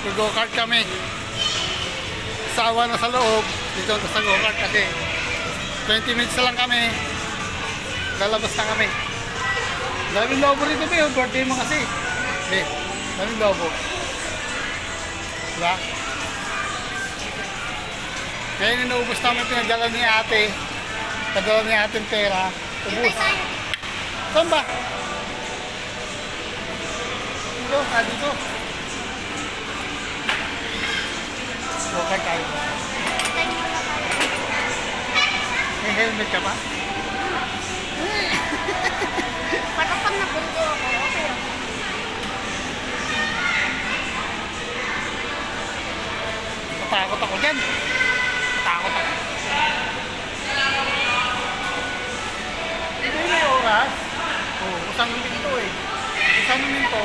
Go-kart kami. Sawa na sa loob. Dito sa go-kart kasi 20 minutes na lang kami. Lalabas na kami. Daming lobo rito, Be. Birthday mo kasi. Be, daming lobo. Diba? Kaya inuubos namin pinagdala ni ate. Padala ni ate yung pera. Ubus. Saan ba? Dito, dito. Okay tayo. May helmet ka ba? Parang pag nabundo ako, okay lang. Matakot ako dyan. Matakot ako. Hindi may oras. Oo, usang minto eh. Usang minto,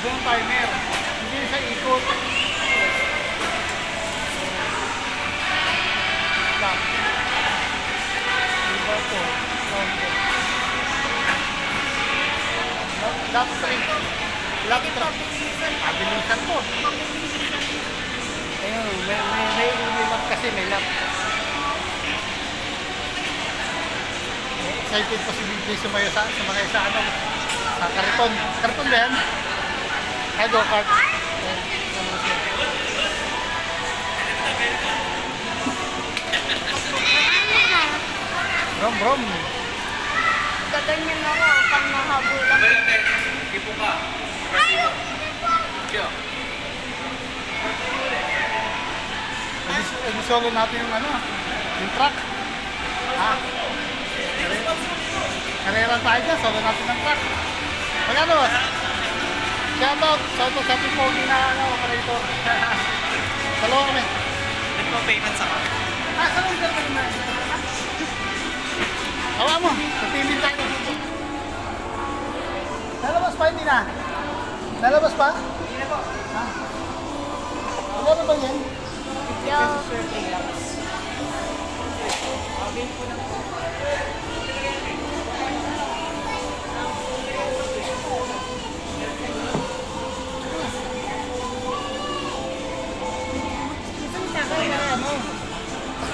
doon timer. Hindi sa ikot. Stop. Diba po? Lap 3. Lap 3. Abilisan po. Ayun, may lap kasi, may lap. Excited pa si BJ sumayo sa mga sa ano, sa kariton. Kariton ba yan? Ay, go-kart. Brom, brom. Gaganyan ako pang nahabulan. Ipo ka. Ayaw! Solo natin yung ano, yung truck. Ha? Karera tayo dyan, solo natin ng truck. Magkano? Shoutout sa Pipogi na ano, operator. Dalawa kami. Hindi mo payment sa akin. Saan ang ganda naman? Hawa mo, pagpilin tayo. Nalabas pa, hindi na? Nalabas pa? Hindi na po. Ha? Ano ba yan? Yo. Isang tagay na ano.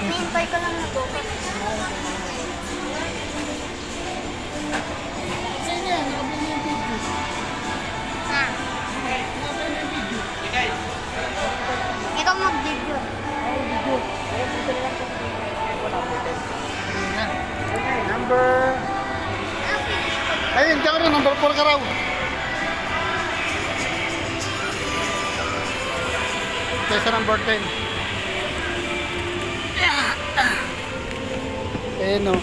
Hintay ka lang na go-kart. Saan yan? Nakabili yung video. Ha? Nakabili yung video. Ikay. Ikaw mag-video. Ay, video. Ayan. Number... Ayun, diyan ka rin. Number 4 ka raw. Kesa number 10. Ayun o.